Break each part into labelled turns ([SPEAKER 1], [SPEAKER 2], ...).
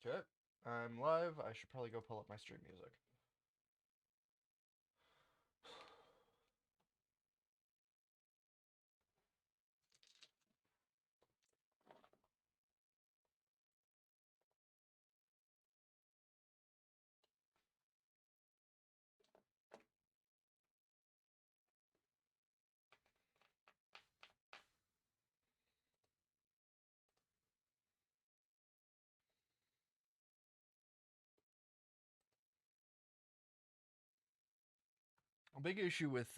[SPEAKER 1] Okay, I'm live. I should probably go pull up my stream music. A big issue with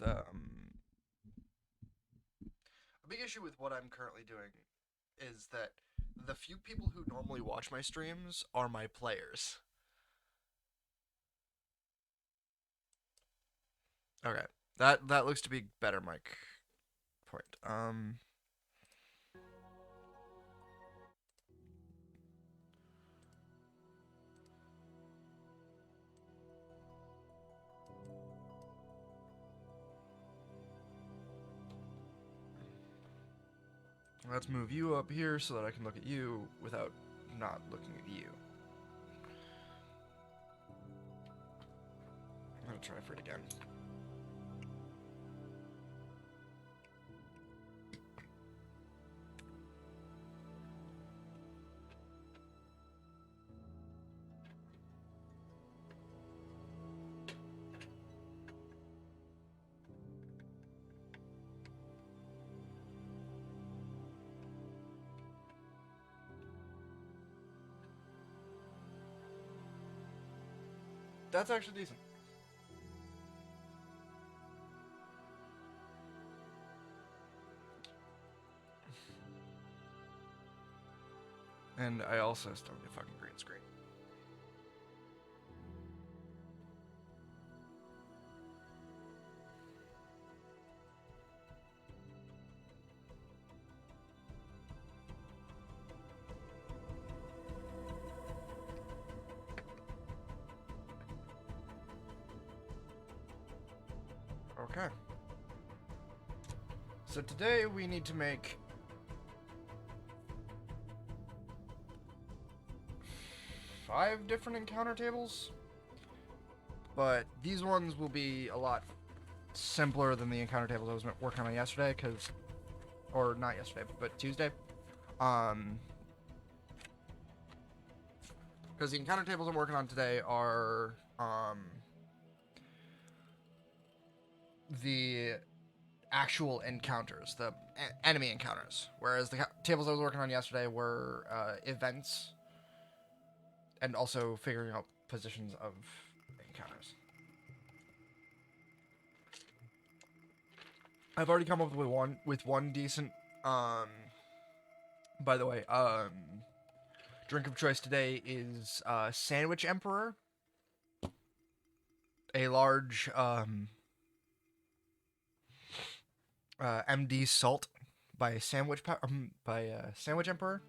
[SPEAKER 1] what I'm currently doing is that the few people who normally watch my streams are my players. Okay, that looks to be better, mic point. Let's move you up here so that I can look at you without not looking at you. I'm gonna try for it again. That's actually decent. And I also still need a fucking green screen. Okay. So today we need to make 5 different encounter tables, but these ones will be a lot simpler than the encounter tables I was working on yesterday, or not yesterday, but Tuesday. Because the encounter tables I'm working on today are the actual encounters, the enemy encounters, whereas the tables I was working on yesterday were events and also figuring out positions of encounters. I've already come up with one decent. By the way, drink of choice today is Sandwich Emperor, a large MD Salt by Sandwich Sandwich Emperor.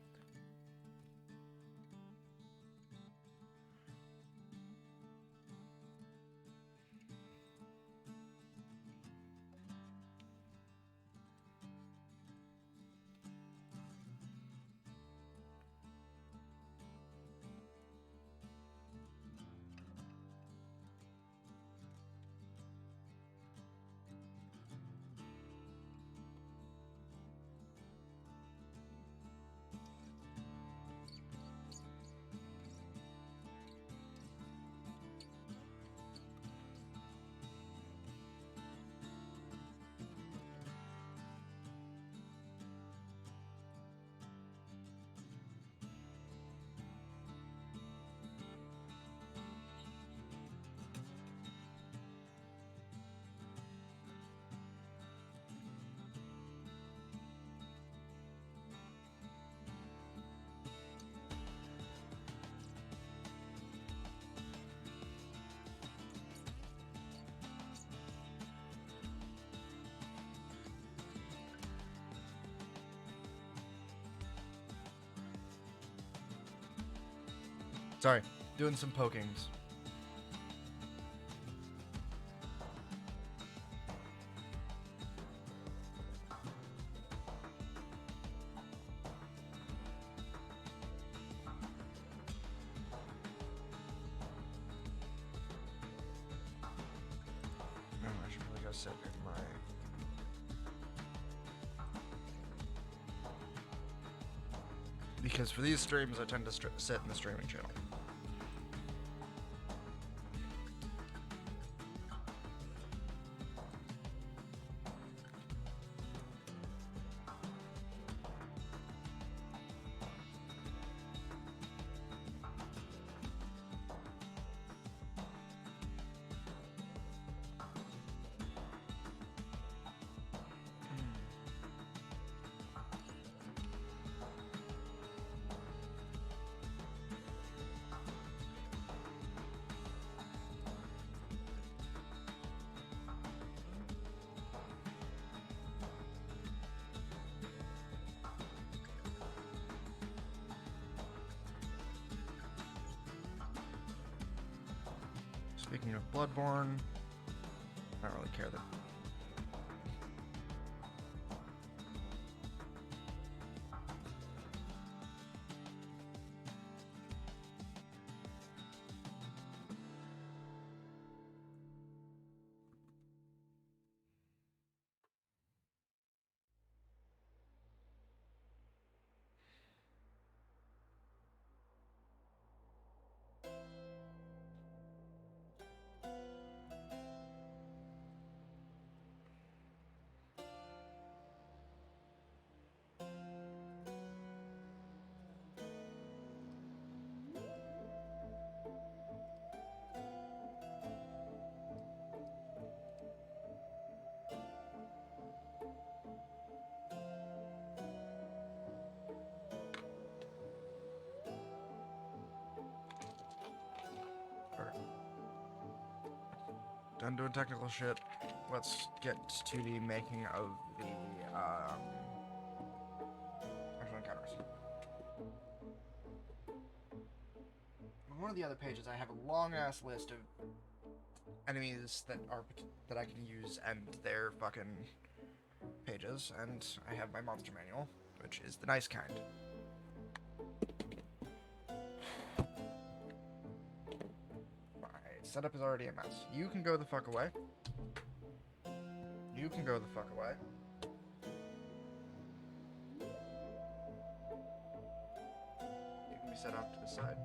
[SPEAKER 1] Sorry, doing some pokings. sit in my... Because for these streams, I tend to sit in the streaming channel. Speaking of Bloodborne, I don't really care that. Done doing technical shit. Let's get to the making of the actual encounters. On one of the other pages, I have a long ass list of enemies that I can use and their fucking pages, and I have my monster manual, which is the nice kind. Setup is already a mess. You can go the fuck away. You can go the fuck away. You can be set off to the side.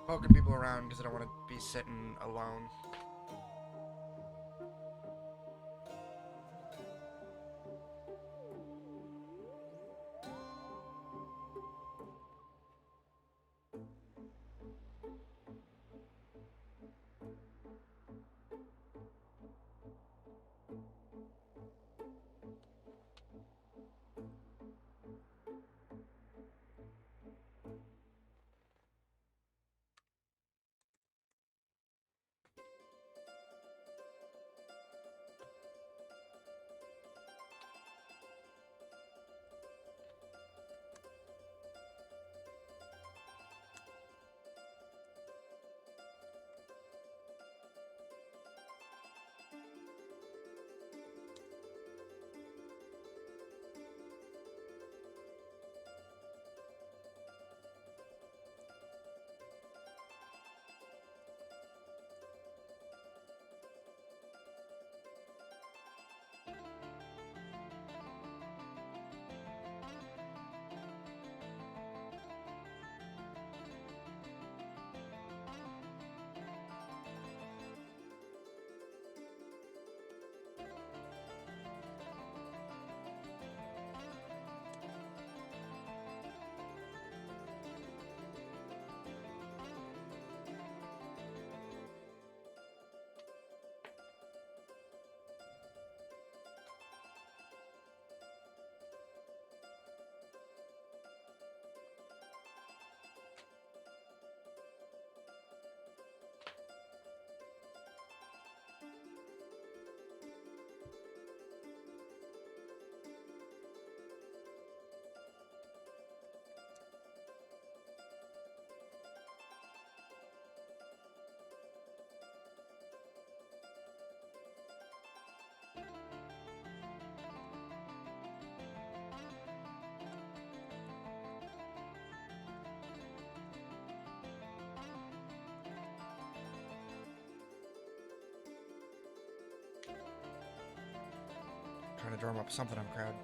[SPEAKER 1] Poking people around because I don't want to be sitting alone. drum up something on crowd.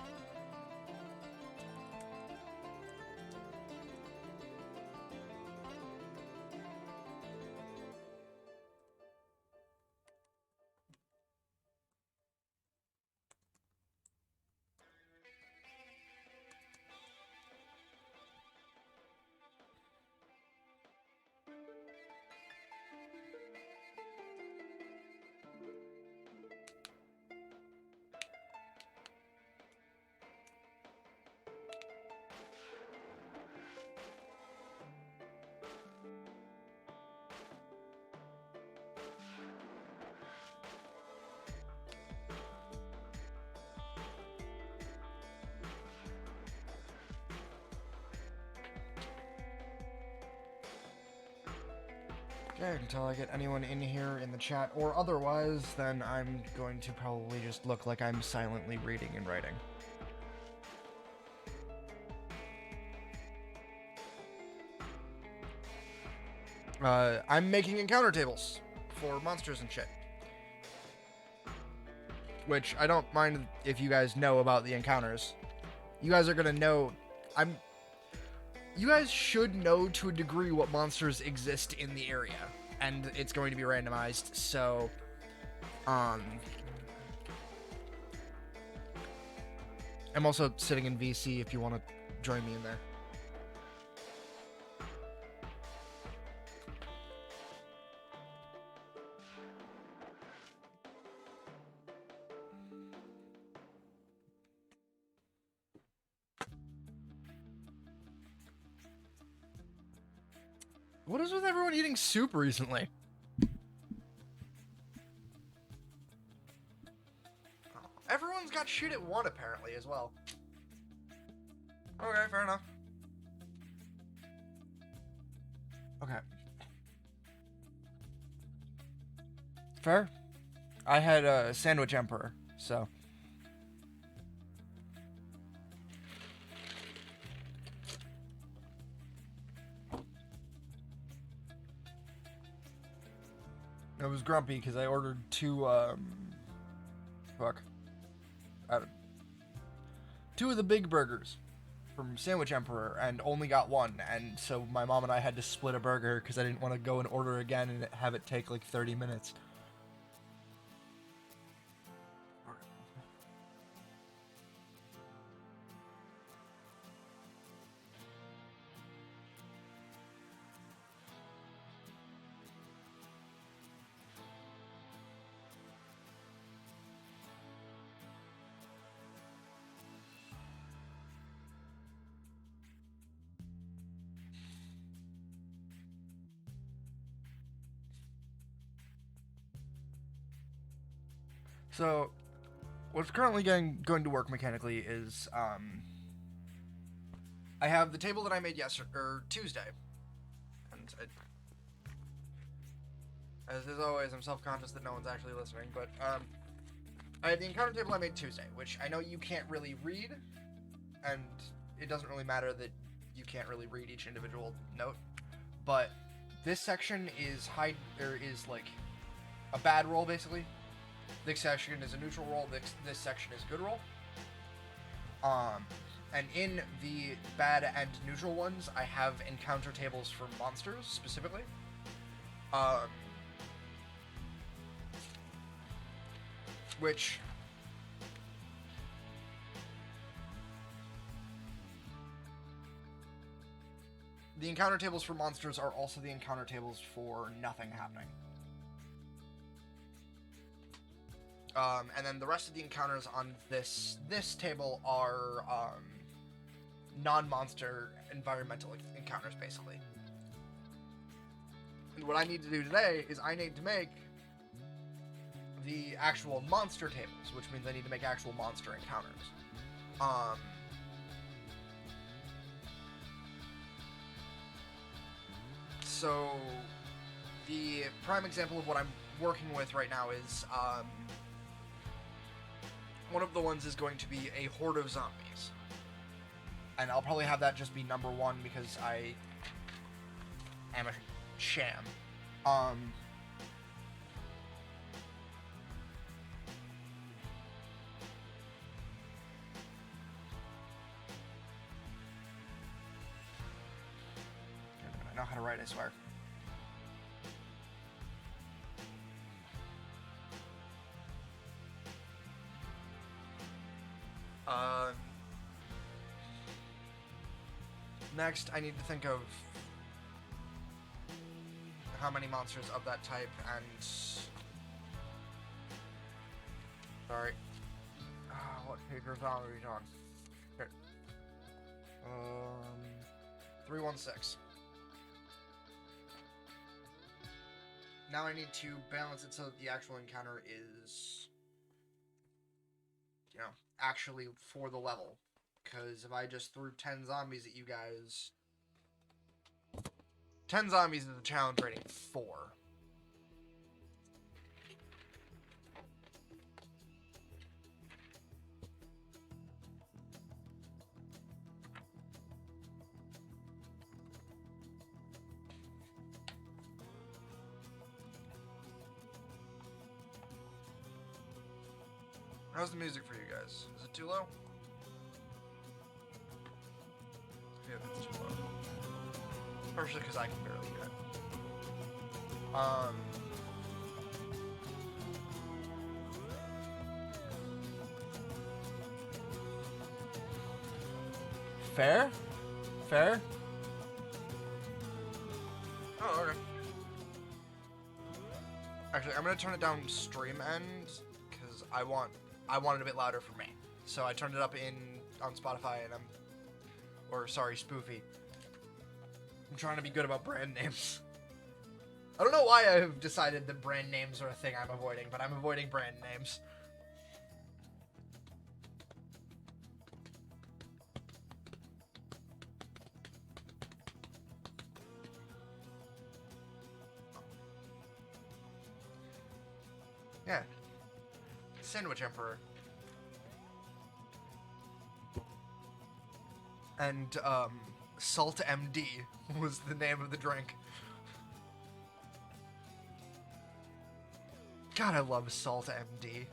[SPEAKER 1] Okay, until I get anyone in here in the chat or otherwise, then I'm going to probably just look like I'm silently reading and writing. I'm making encounter tables for monsters and shit. Which I don't mind if you guys know about the encounters. You guys are gonna know. You guys should know to a degree what monsters exist in the area, and it's going to be randomized. So, I'm also sitting in VC if you want to join me in there. What is with everyone eating soup recently? Everyone's got shit at one, apparently, as well. Okay, fair enough. Okay. Fair. I had a Sandwich Emperor, so... I was grumpy because I ordered two of the big burgers from Sandwich Emperor and only got one, and so my mom and I had to split a burger because I didn't want to go and order again and have it take like 30 minutes. So, what's currently going to work mechanically is, I have the table that I made Tuesday, and as always, I'm self-conscious that no one's actually listening, but, I have the encounter table I made Tuesday, which I know you can't really read, and it doesn't really matter that you can't really read each individual note, but this section is like a bad roll, basically. This section is a neutral roll. This section is a good roll. And in the bad and neutral ones, I have encounter tables for monsters specifically. Which the encounter tables for monsters are also the encounter tables for nothing happening. And then the rest of the encounters on this table are non-monster environmental encounters, basically. And what I need to do today is I need to make the actual monster tables, which means I need to make actual monster encounters. So the prime example of what I'm working with right now is one of the ones is going to be a horde of zombies. And I'll probably have that just be number one because I am a sham. know how to write, I swear. Next, I need to think of how many monsters of that type, and... Sorry. What page of zombie are we on? Okay. 316. Now I need to balance it so that the actual encounter is, you know, actually for the level. Because if I just threw 10 zombies at you guys... 10 zombies is a challenge rating 4. How's the music for you guys? Is it too low? Yeah, it's too low. Partially because I can barely hear it. Fair? Fair? Oh, okay. Actually, I'm gonna turn it down stream end because I want it a bit louder for me. So I turned it up on Spotify, and Spoofy. I'm trying to be good about brand names. I don't know why I've decided that brand names are a thing I'm avoiding, but I'm avoiding brand names. Yeah. Sandwich Emperor. And, Salt MD was the name of the drink. God, I love Salt MD.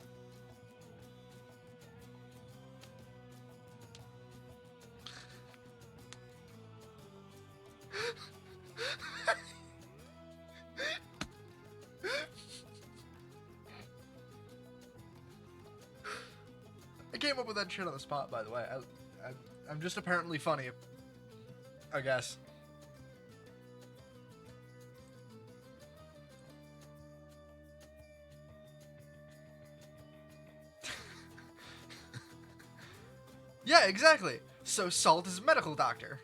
[SPEAKER 1] I came up with that shit on the spot, by the way. I'm just apparently funny, I guess. Yeah, exactly. So Salt is a medical doctor.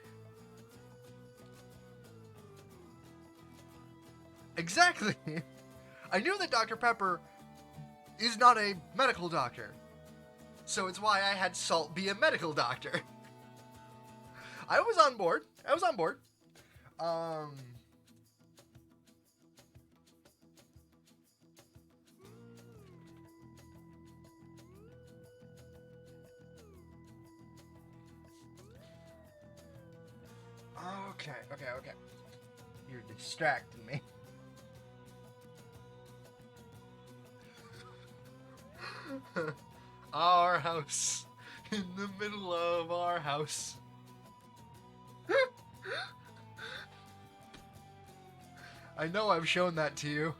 [SPEAKER 1] Exactly. I knew that Dr. Pepper is not a medical doctor. So it's why I had Salt be a medical doctor. I was on board. Okay. You're distracting me. Our house. In the middle of our house. I know I've shown that to you.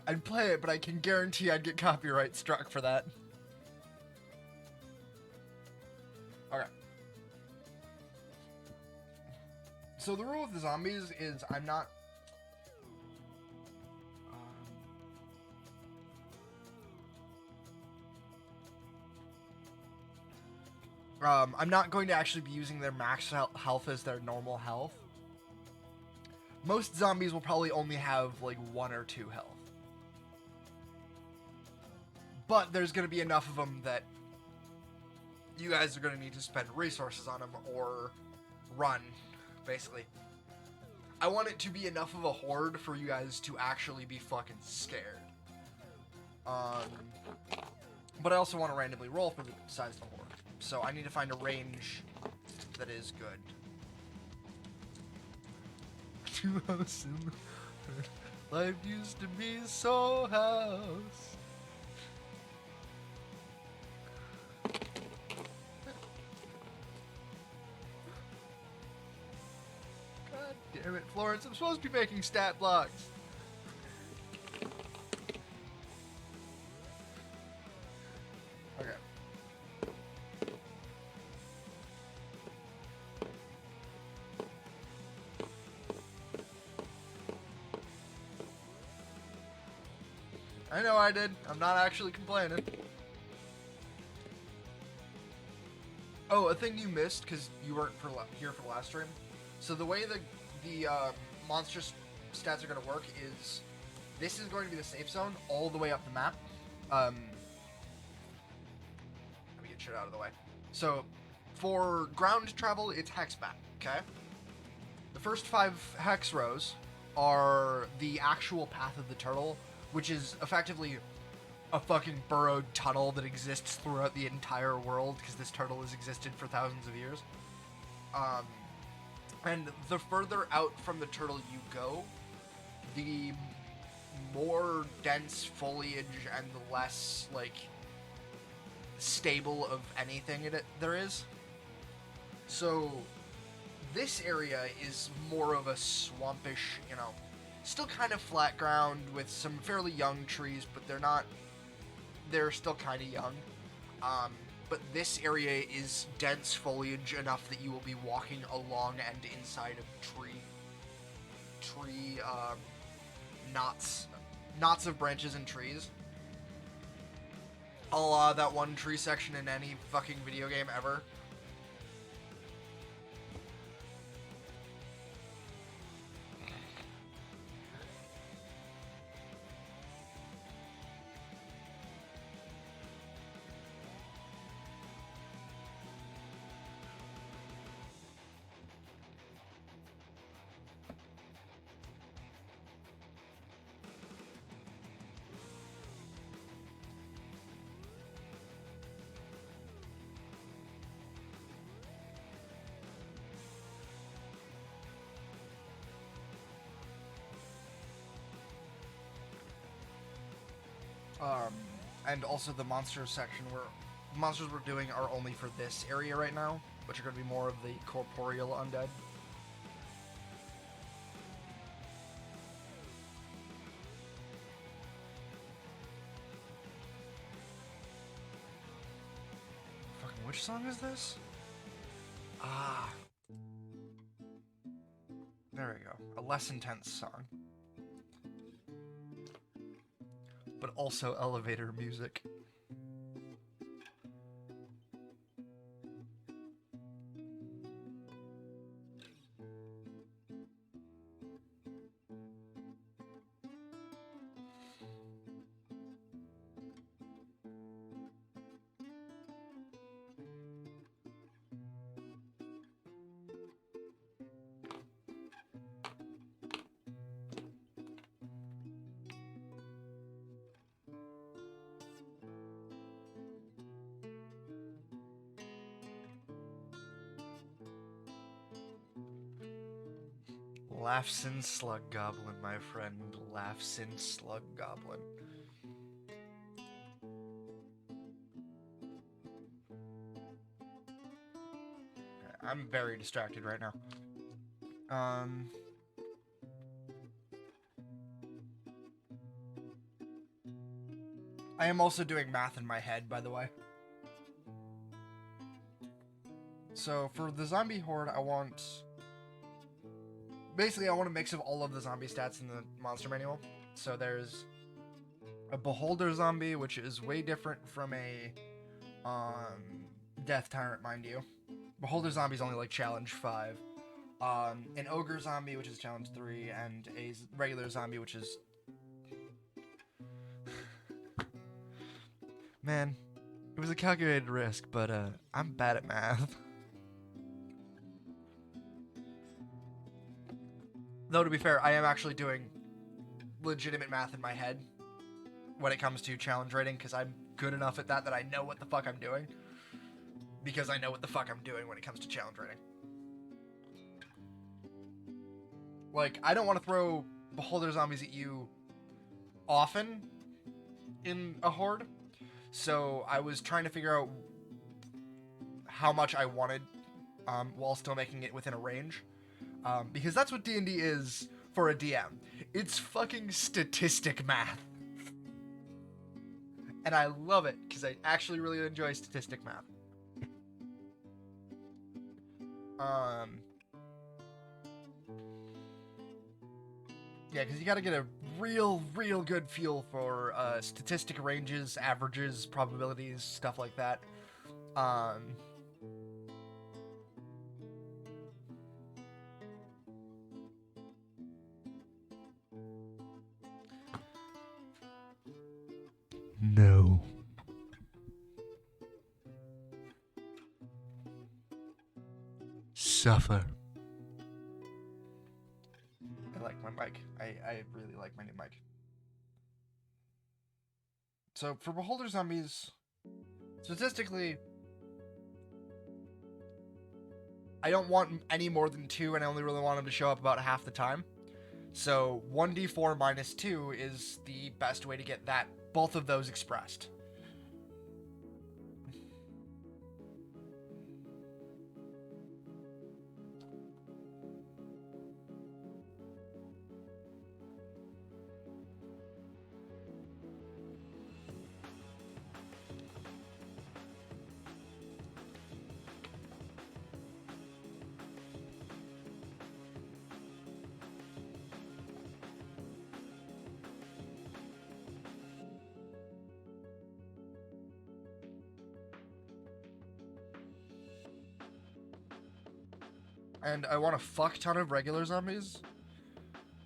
[SPEAKER 1] I'd play it, but I can guarantee I'd get copyright struck for that. Okay. So the rule with the zombies is I'm not... I'm not going to actually be using their max health as their normal health. Most zombies will probably only have like 1 or 2 health. But there's going to be enough of them that you guys are going to need to spend resources on them or run, basically. I want it to be enough of a horde for you guys to actually be fucking scared. But I also want to randomly roll for the size of the horde. So I need to find a range that is good. 2 house in the hood. Life used to be so house. God damn it, Florence, I'm supposed to be making stat blocks. Okay. I know I did. I'm not actually complaining. Oh, a thing you missed because you weren't here for the last stream. So the way the monster stats are going to work is this is going to be the safe zone all the way up the map. Let me get shit out of the way. So for ground travel, it's hex map. Okay. The first 5 hex rows are the actual path of the turtle, which is effectively a fucking burrowed tunnel that exists throughout the entire world because this turtle has existed for thousands of years. And the further out from the turtle you go, the more dense foliage and the less, like, stable of anything there is. So this area is more of a swampish, you know, still kind of flat ground with some fairly young trees, but they're still kind of young. But this area is dense foliage enough that you will be walking along and inside of tree knots of branches and trees. A la that one tree section in any fucking video game ever. And also the monster section where the monsters we're doing are only for this area right now, which are going to be more of the corporeal undead. Fucking which song is this? Ah. There we go. A less intense song. But also elevator music. Laughsin Slug Goblin, my friend. Laughsin Slug Goblin. I'm very distracted right now. I am also doing math in my head, by the way. So for the zombie horde, I want... Basically, I want a mix of all of the zombie stats in the monster manual. So there's a Beholder zombie, which is way different from a Death Tyrant, mind you. Beholder zombie is only like challenge 5. An Ogre zombie, which is challenge 3, and a regular zombie, which is... Man, it was a calculated risk, but I'm bad at math. Though, to be fair, I am actually doing legitimate math in my head when it comes to challenge rating, because I'm good enough at that I know what the fuck I'm doing. Because I know what the fuck I'm doing when it comes to challenge rating. Like, I don't want to throw beholder zombies at you often in a horde, so I was trying to figure out how much I wanted, while still making it within a range, because that's what D&D is for a DM. It's fucking statistic math, and I love it because I actually really enjoy statistic math. Yeah, because you got to get a real good feel for statistic ranges, averages, probabilities, stuff like that. No. Suffer. I like my mic. I really like my new mic. So for beholder zombies, statistically, I don't want any more than 2, and I only really want them to show up about half the time. So 1d4 minus 2 is the best way to get both of those expressed. And I want a fuck ton of regular zombies.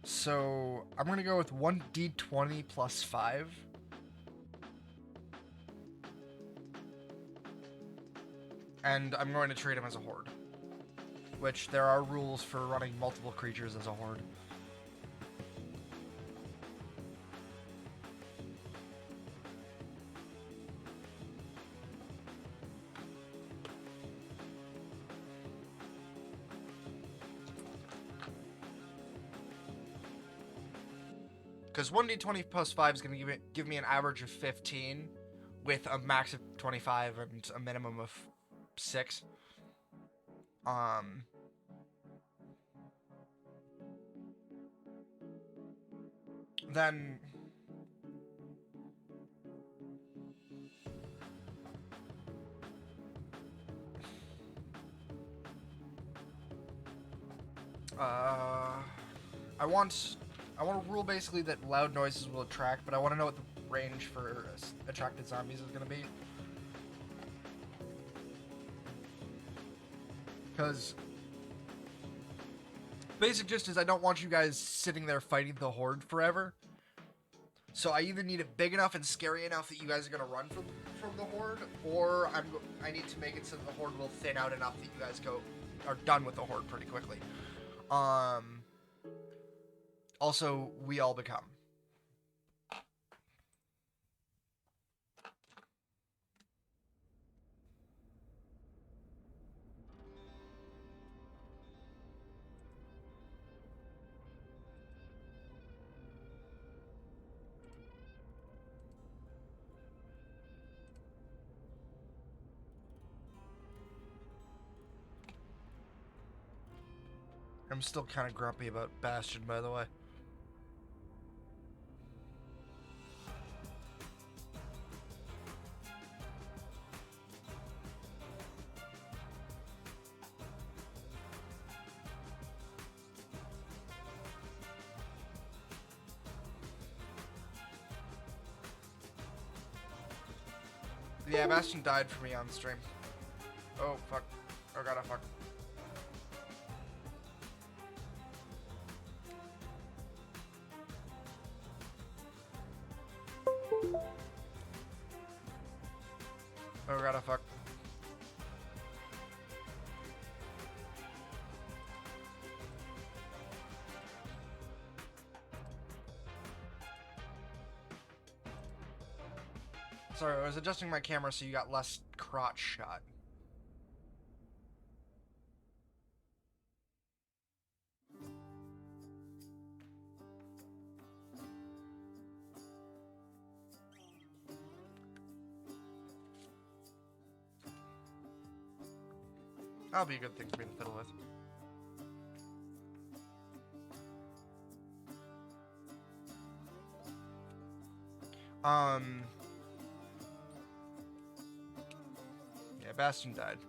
[SPEAKER 1] So I'm going to go with 1d20 plus 5. And I'm going to treat him as a horde. Which there are rules for running multiple creatures as a horde. Because 1d20 plus 5 is going to give me an average of 15 with a max of 25 and a minimum of 6. Then I want a rule basically that loud noises will attract, but I want to know what the range for attracted zombies is going to be. Because basic gist is I don't want you guys sitting there fighting the horde forever. So I either need it big enough and scary enough that you guys are going to run from the horde, or I need to make it so that the horde will thin out enough that you guys are done with the horde pretty quickly. Also, we all become. I'm still kind of grumpy about Bastion, by the way. Yeah, Bastion died for me on stream. Oh, fuck. Oh, God, fuck. Oh, God, fuck. Sorry, I was adjusting my camera so you got less crotch shot. That'll be a good thing for me to fiddle with. Yeah, Bastion died.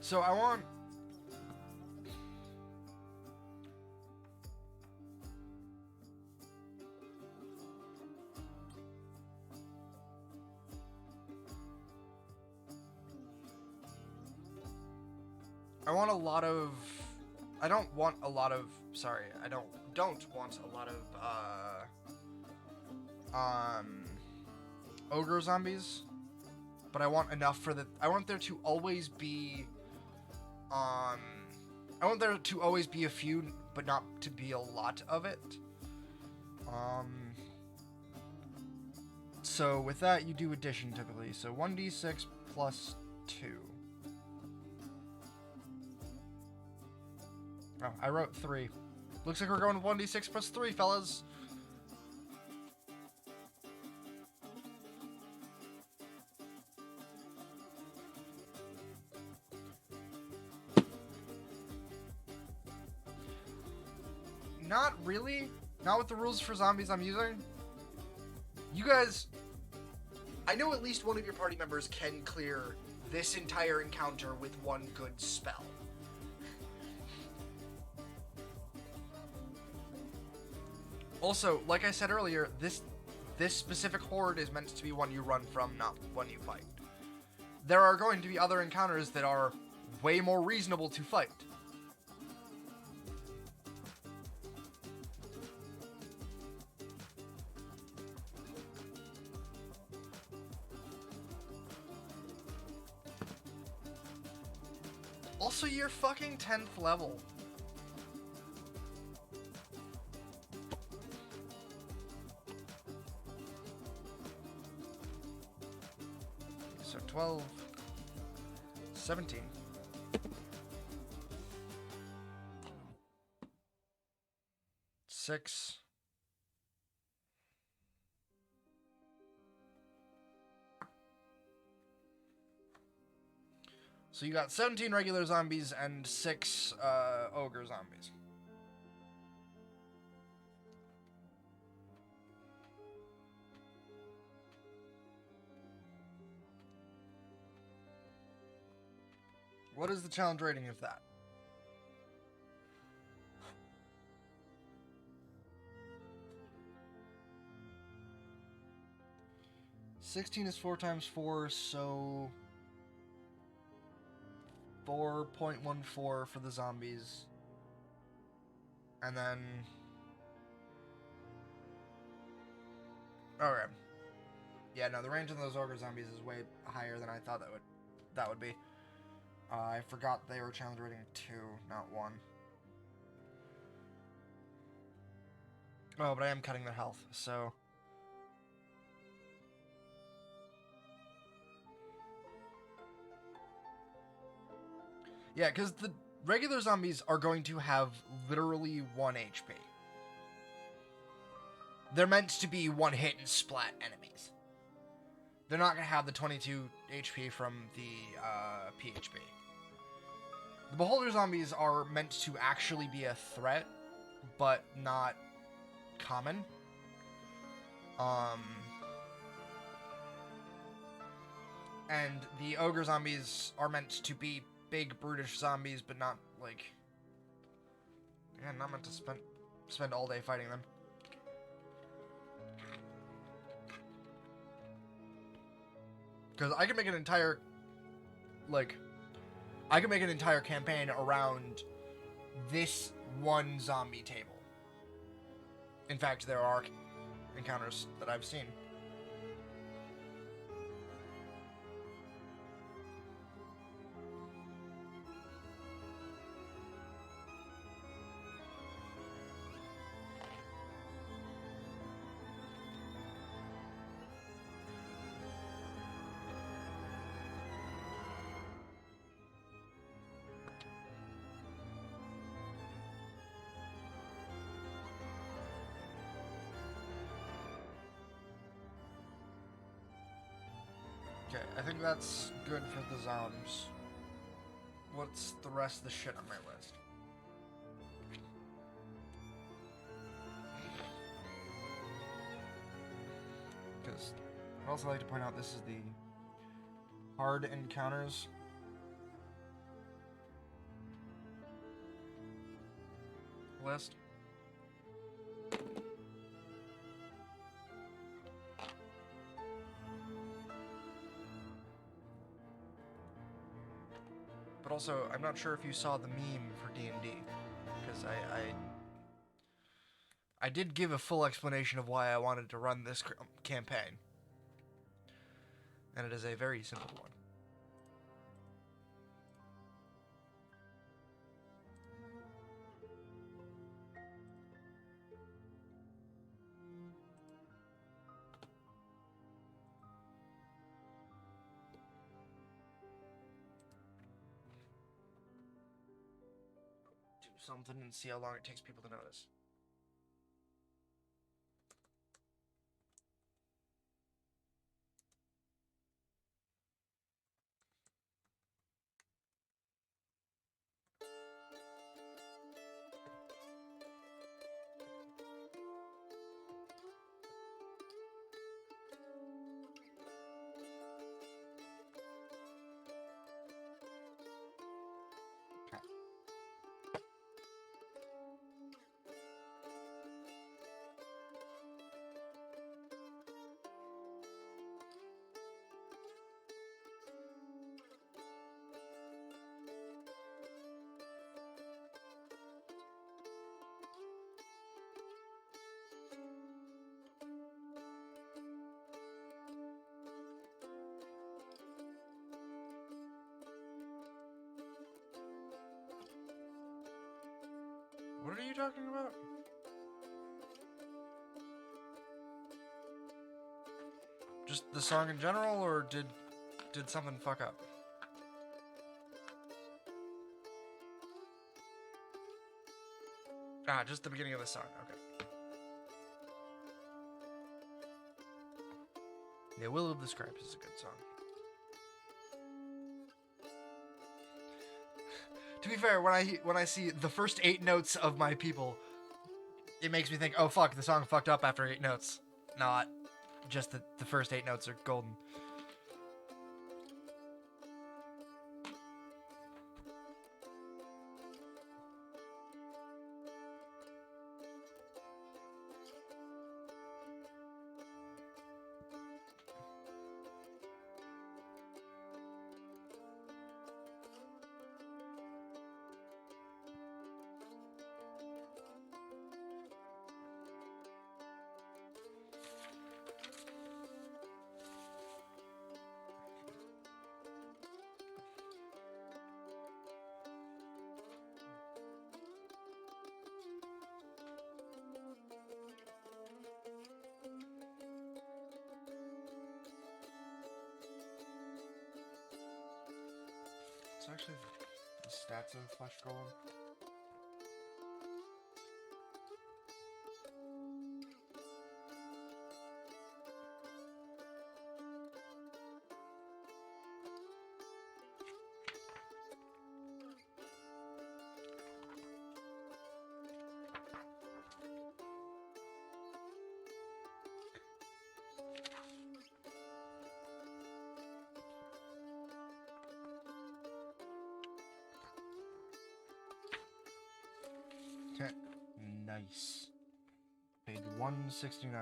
[SPEAKER 1] So I want... I want a lot of... I don't want a lot of... Sorry, I don't want a lot of, ogre zombies. But I want enough for the... I want there to always be... I want there to always be a few, but not to be a lot of it. So with that, you do addition typically. So 1d6 plus 2. Oh, I wrote 3. Looks like we're going 1d6 plus 3, fellas. Not really. Not with the rules for zombies I'm using. You guys... I know at least one of your party members can clear this entire encounter with one good spell. Also, like I said earlier, this specific horde is meant to be one you run from, not one you fight. There are going to be other encounters that are way more reasonable to fight. Also, you're fucking 10th level. So 12, 17. Six. So you got 17 regular zombies and 6 ogre zombies. What is the challenge rating of that? $16 is 4 times 4, so 4.14 for the zombies. And then... Okay. Yeah, no, the range of those ogre zombies is way higher than I thought that would be. I forgot they were challenge rating 2, not 1. Oh, but I am cutting their health, so... Yeah, because the regular zombies are going to have literally 1 HP. They're meant to be one hit and splat enemies. They're not going to have the 22 HP from the PHP. The Beholder zombies are meant to actually be a threat, but not common. And the Ogre zombies are meant to be big, brutish zombies, but not, like... Yeah, not meant to spend all day fighting them. Because I can make an entire... Like... I can make an entire campaign around this one zombie table. In fact, there are encounters that I've seen. I think that's good for the zombs. What's the rest of the shit on my list? Because I'd also like to point out this is the hard encounters list. But also, I'm not sure if you saw the meme for D&D, because I did give a full explanation of why I wanted to run this campaign, and it is a very simple one. Do something and see how long it takes people to notice. What are you talking about? Just the song in general, or did something fuck up? Ah, just the beginning of the song. Okay. Yeah, Will of the Scribes is a good song. To be fair, when I see the first 8 notes of my people, it makes me think, oh fuck, the song fucked up after 8 notes. Not just that the first 8 notes are golden. It's actually the stats of Flesh Golem. Okay. Nice. Page 169.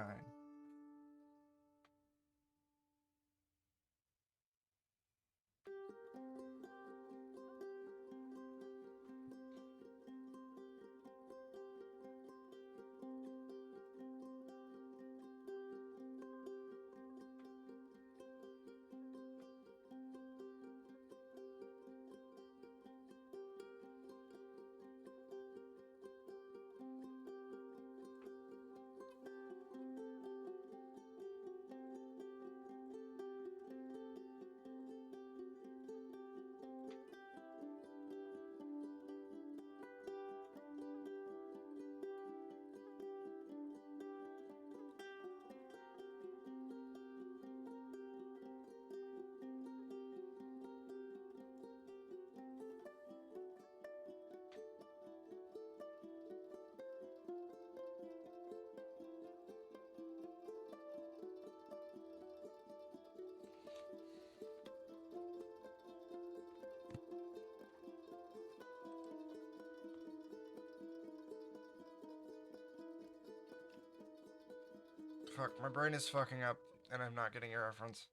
[SPEAKER 1] Fuck, my brain is fucking up, and I'm not getting your reference.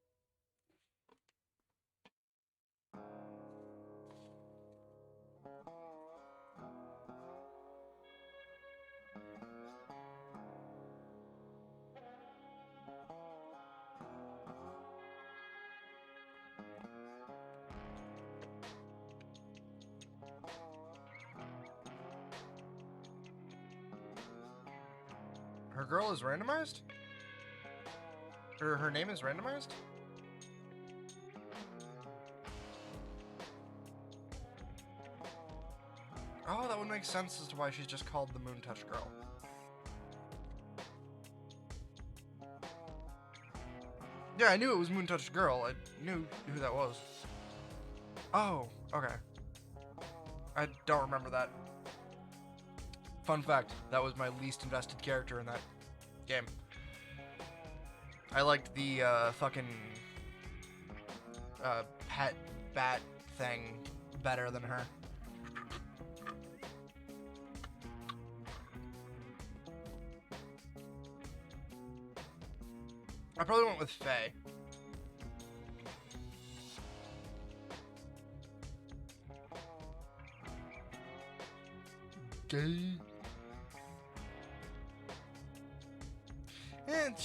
[SPEAKER 1] Her girl is randomized? Or her name is randomized? Oh, that would make sense as to why she's just called the Moon Touch Girl. Yeah, I knew it was Moon Touch Girl. I knew who that was. Oh, okay. I don't remember that. Fun fact, that was my least invested character in that game. I liked the fucking pet bat thing better than her. I probably went with Faye. Gay. And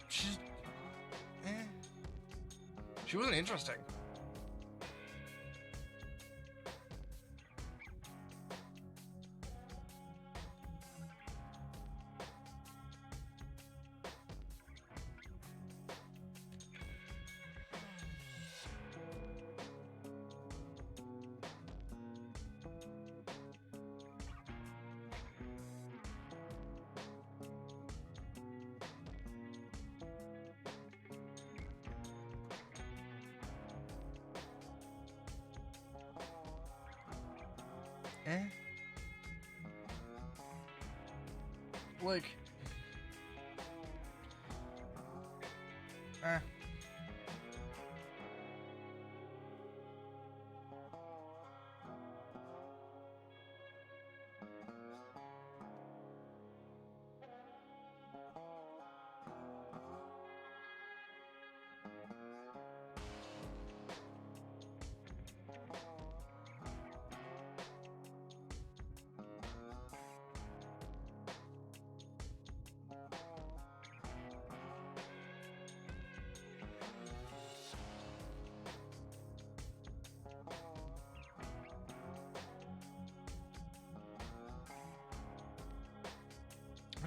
[SPEAKER 1] she's she wasn't interesting. Like,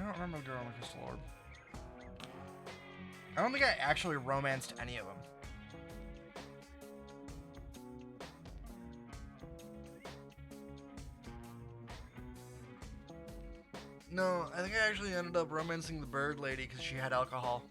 [SPEAKER 1] I don't remember Girl on the Crystal Orb. I don't think I actually romanced any of them. No, I think I actually ended up romancing the bird lady because she had alcohol.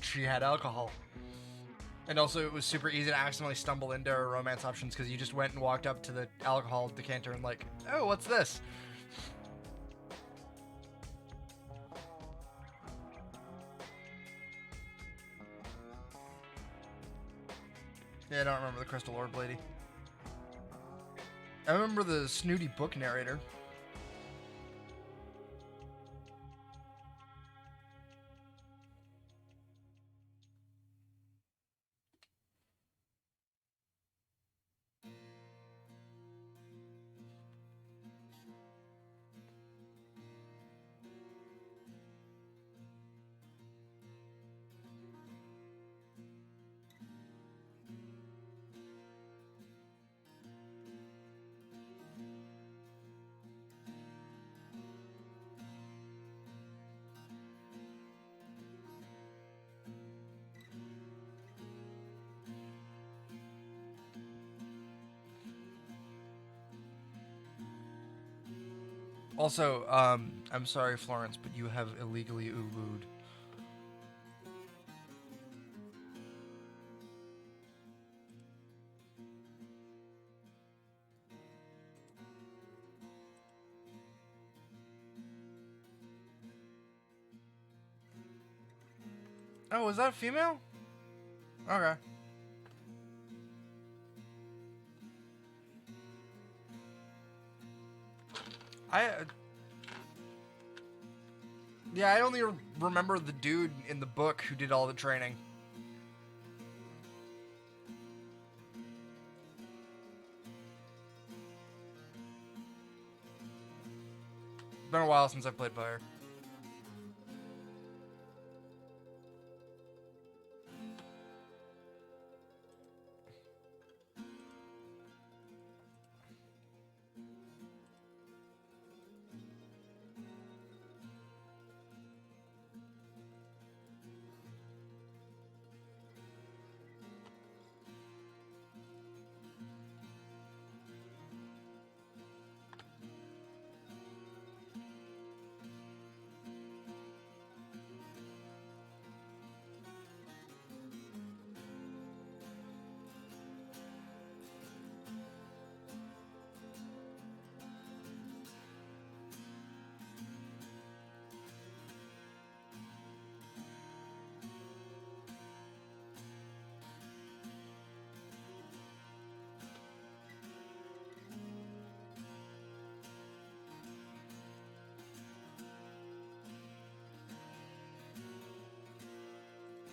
[SPEAKER 1] She had alcohol. And also, it was super easy to accidentally stumble into her romance options because you just went and walked up to the alcohol decanter and like, oh, what's this? Yeah, I don't remember the Crystal Orb lady. I remember the snooty book narrator. Also, I'm sorry, Florence, but you have illegally uwooed. Oh, is that a female? Okay. Yeah, I only remember the dude in the book who did all the training. Been a while since I played Fire.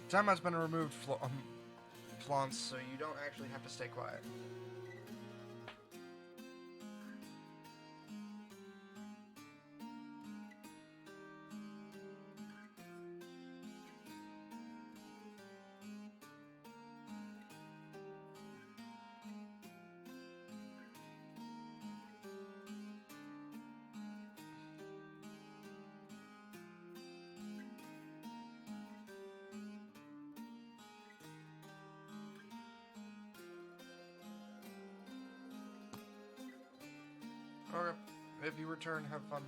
[SPEAKER 1] Timeout's been removed, Flaunt, so you don't actually have to stay quiet. Okay. If you return, have fun.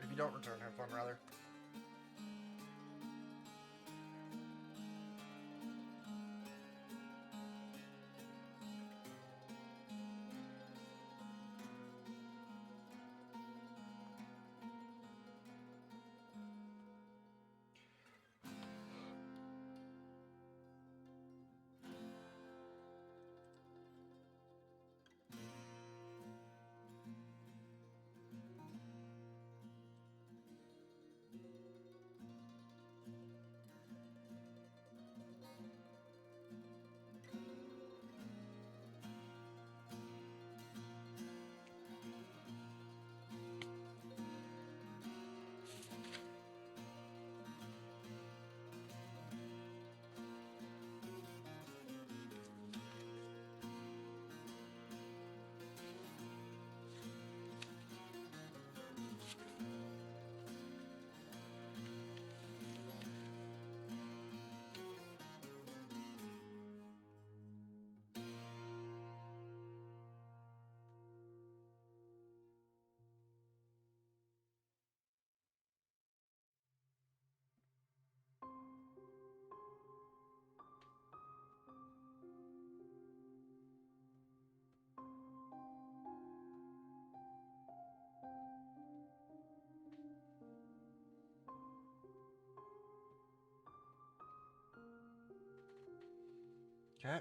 [SPEAKER 1] If you don't return, have fun, rather. Okay.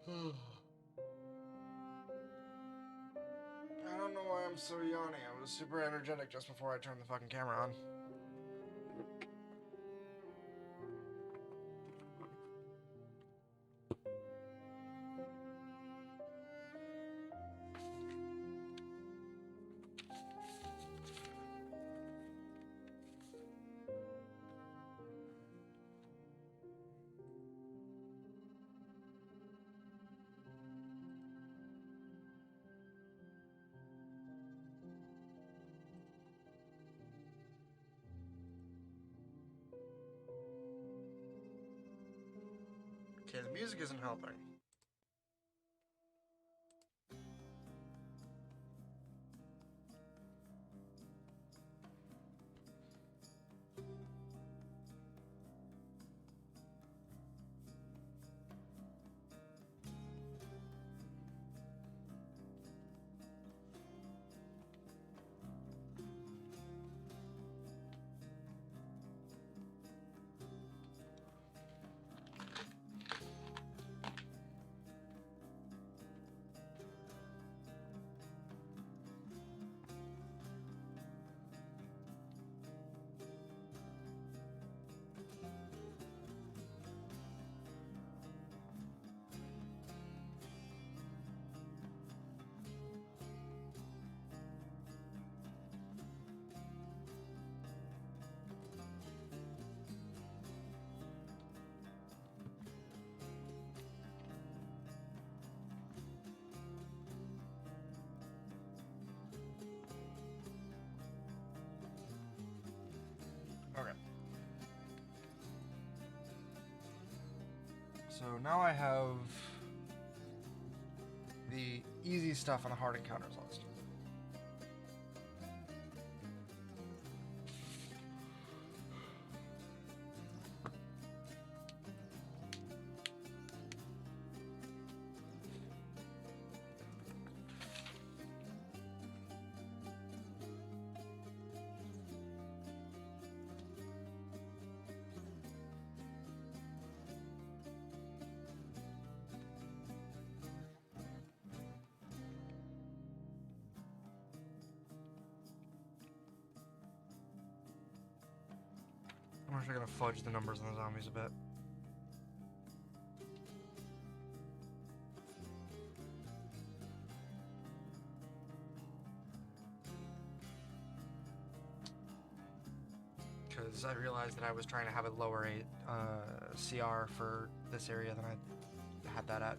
[SPEAKER 1] I don't know why I'm so yawny. I was super energetic just before I turned the fucking camera on. Okay, the music isn't helping. So now I have the easy stuff on the hard encounters list. I'm actually gonna fudge the numbers on the zombies a bit. Because I realized that I was trying to have a lower CR for this area than I had that at.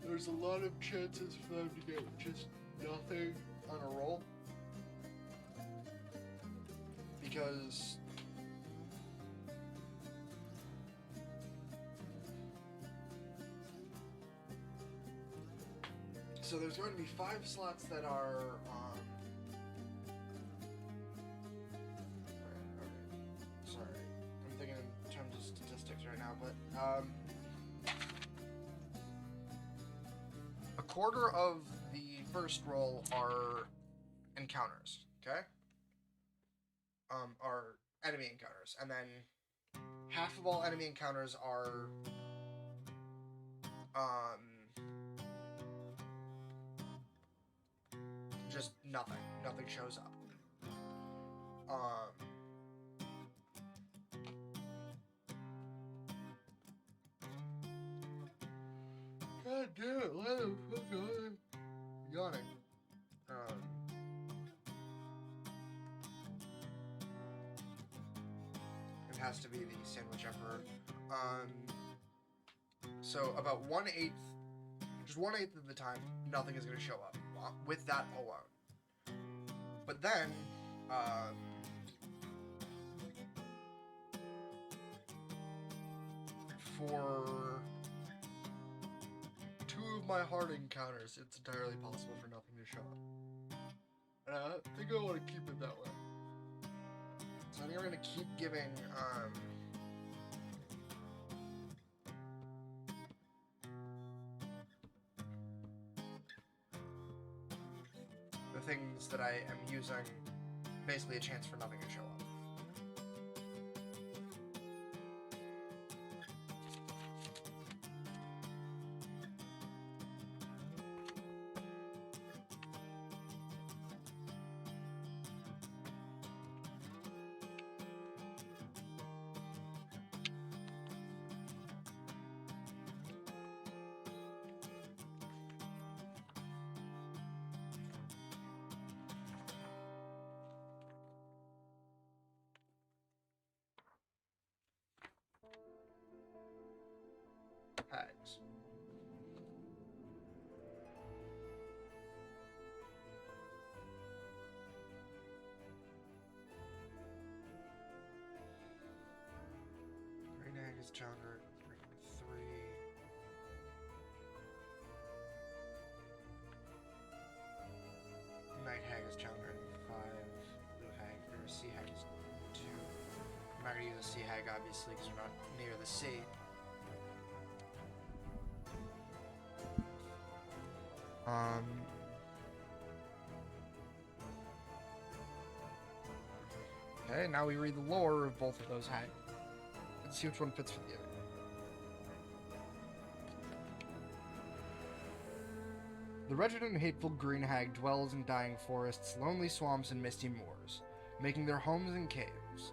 [SPEAKER 1] There's a lot of chances for them to get just nothing on a roll. Because so there's going to be 5 slots that are sorry, I'm thinking in terms of statistics right now, but a quarter of the first roll are encounters, okay? Are enemy encounters, and then half of all enemy encounters are just nothing. Nothing shows up. God damn it, let the fuck on. Yawning. It has to be the Sandwich Emperor. So about 1/8, just 1/8 of the time, nothing is going to show up with that alone. But then, for 2 of my hard encounters, it's entirely possible for nothing to show up. And I think I want to keep it that way. So I think we're going to keep giving, the things that I am using basically a chance for nothing to show up. Hags. Green Hag is challenger 3. Night Hag is challenger 5. Blue Hag or Sea Hag is 2. I'm not gonna use a Sea Hag obviously because we're not near the sea. Okay, now we read the lore of both of those hags. Let's see which one fits for the other. The wretched and hateful Green Hag dwells in dying forests, lonely swamps, and misty moors, making their homes in caves.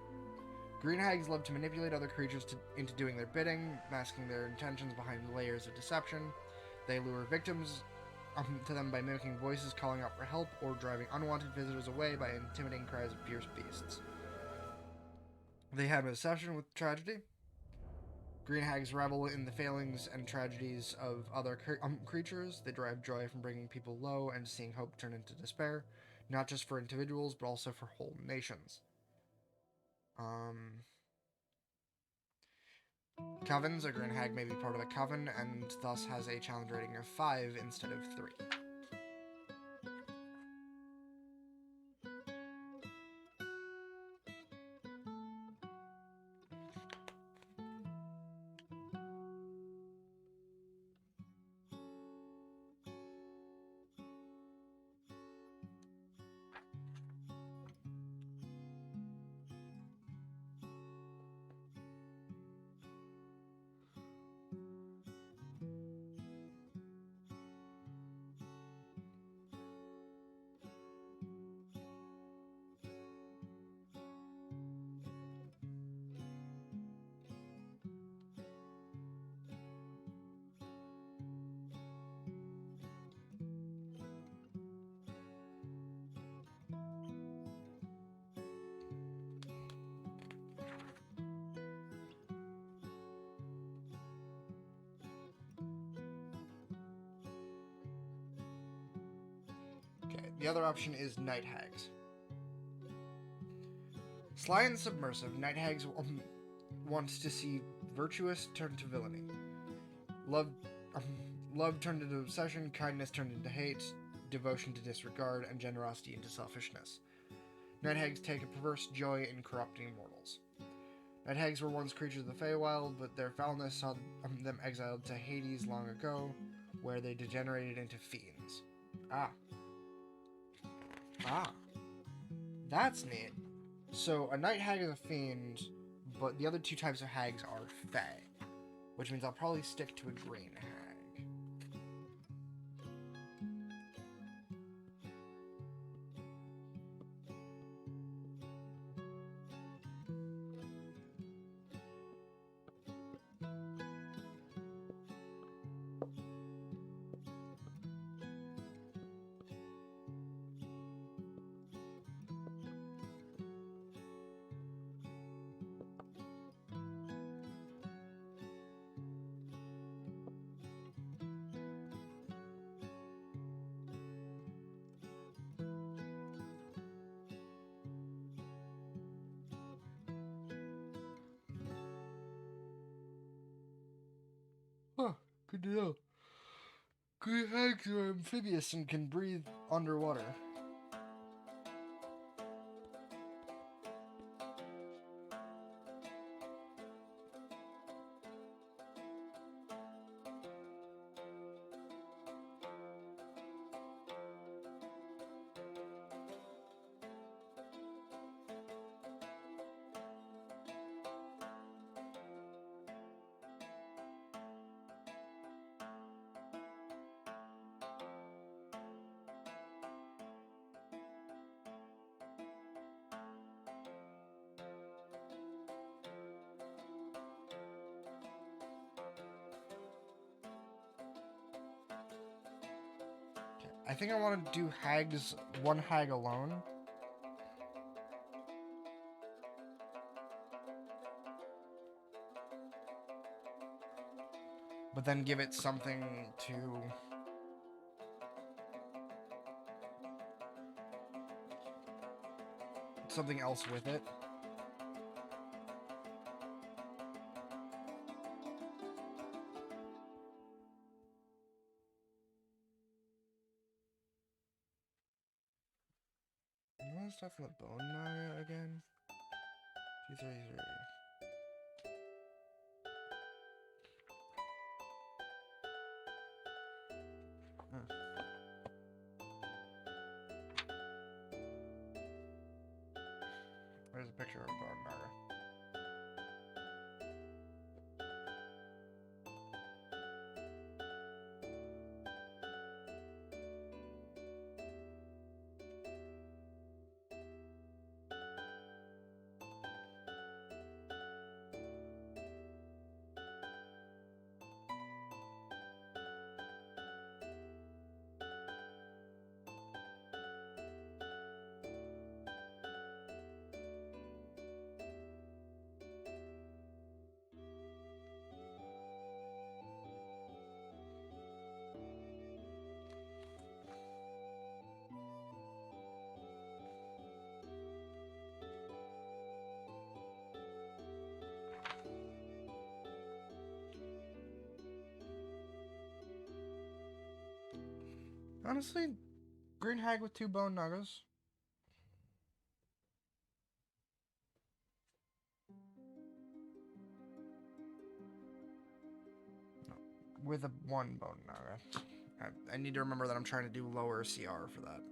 [SPEAKER 1] Green Hags love to manipulate other creatures into doing their bidding, masking their intentions behind layers of deception. They lure victims to them by mimicking voices calling out for help or driving unwanted visitors away by intimidating cries of fierce beasts. They have an obsession with tragedy. Green hags revel in the failings and tragedies of other creatures. They derive joy from bringing people low and seeing hope turn into despair, not just for individuals, but also for whole nations. Covens, a green hag may be part of a coven, and thus has a challenge rating of 5 instead of 3. Okay, the other option is night hags. Sly and submersive, night hags want to see virtuous turn to villainy. Love, love turned into obsession, kindness turned into hate, devotion to disregard, and generosity into selfishness. Night hags take a perverse joy in corrupting mortals. Night hags were once creatures of the Feywild, but their foulness saw them exiled to Hades long ago, where they degenerated into fiends. Ah. That's neat. So, a night hag is a fiend, but the other two types of hags are Fey, which means I'll probably stick to a green hag. Huh, good to know. Green hags are amphibious and can breathe underwater. I think I want to do hags, one hag alone. But then give it something to... something else with it. What stuff in the bone Maya again? 233. Huh. There's a picture of bone Maya. Honestly, green hag with 2 bone nuggets. No, with a 1 bone nugget. I need to remember that I'm trying to do lower CR for that.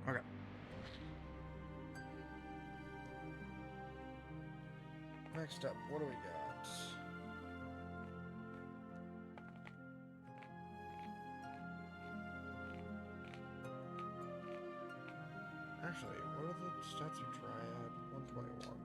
[SPEAKER 1] Okay. Next up, what do we got? Actually, what are the stats of Dryad? 121.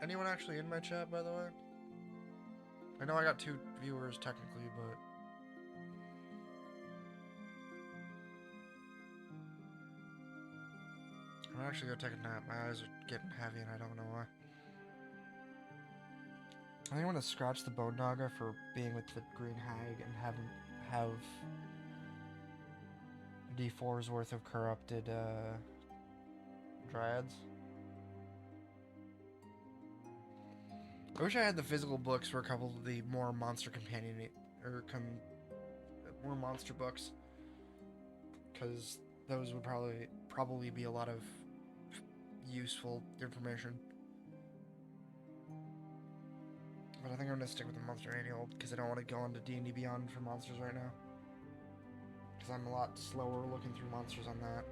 [SPEAKER 1] Anyone actually in my chat, by the way? I know I got 2 viewers technically, but I'm actually gonna take a nap. My eyes are getting heavy and I don't know why. I think I want to scratch the Bone Naga for being with the Green Hag and have D4's worth of corrupted Dryads. I wish I had the physical books for a couple of the more monster companion more monster books, because those would probably be a lot of useful information. But I think I'm gonna stick with the Monster Manual because I don't want to go into D&D Beyond for monsters right now, because I'm a lot slower looking through monsters on that.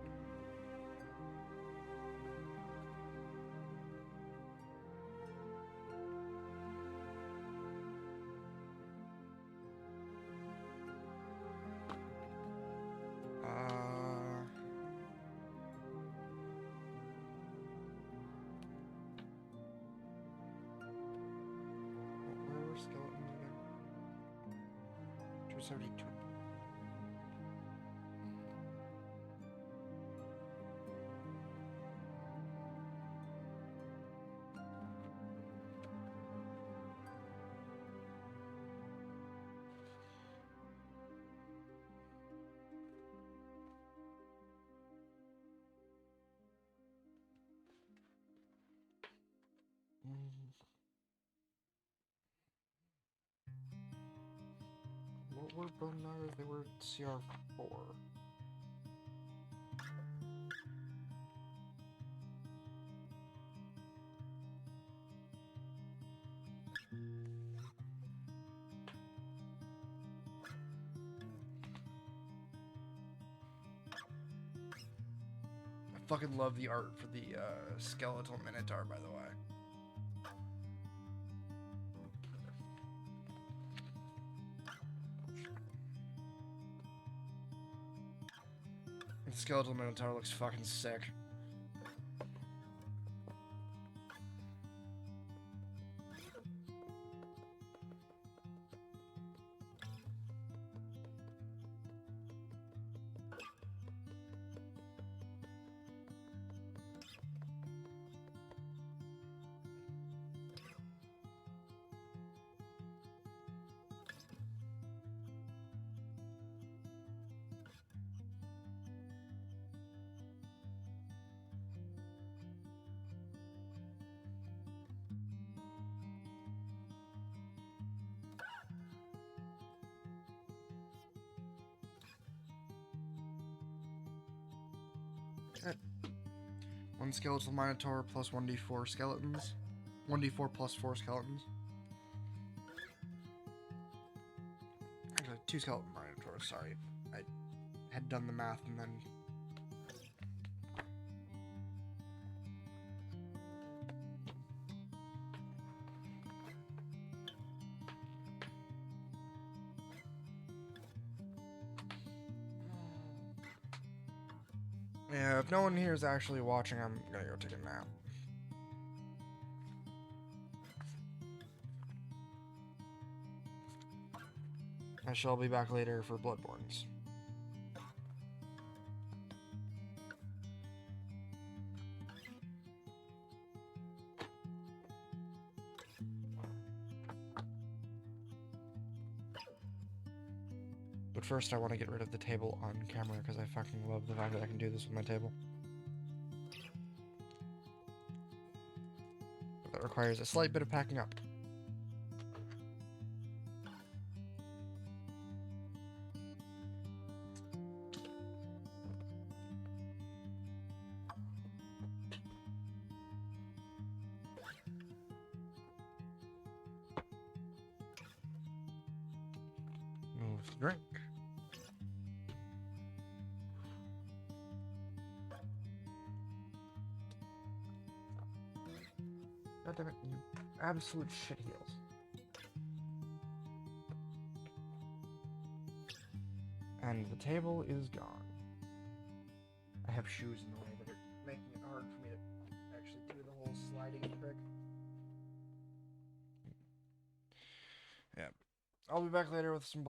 [SPEAKER 1] Where were skeletons again? 272. What were Bone Nagas? They were CR4. I fucking love the art for the skeletal Minotaur, by the way. Skeletal Minotaur looks fucking sick. One skeletal minotaur plus 1d4 skeletons. 1d4 plus 4 skeletons. Actually, 2 skeleton minotaurs, sorry. I had done the math and then... Yeah, if no one here is actually watching, I'm gonna go take a nap. I shall be back later for Bloodborns. But first I want to get rid of the table on camera because I fucking love the fact that I can do this with my table. But that requires a slight bit of packing up. Move the drink. God damn it, you absolute shitheels. And the table is gone. I have shoes in the way that are making it hard for me to actually do the whole sliding trick. Yeah. I'll be back later with some